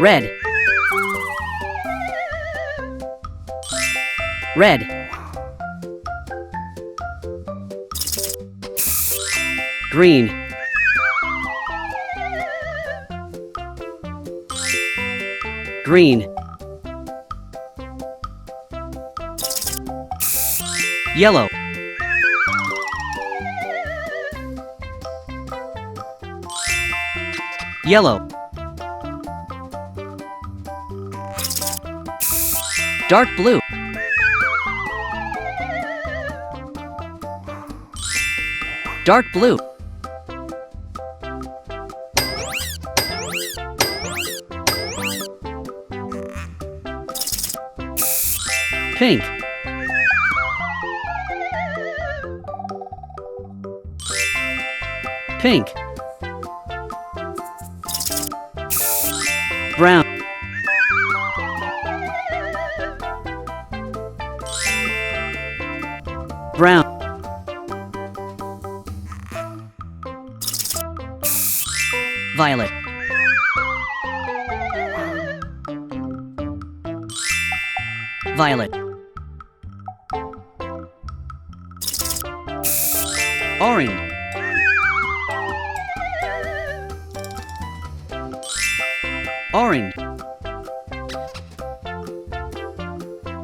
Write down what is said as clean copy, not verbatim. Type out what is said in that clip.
red, red, green, green, yellow, yellow, dark blue, dark blue, pink, pink, brown, brown, violet, violet, orange, orange,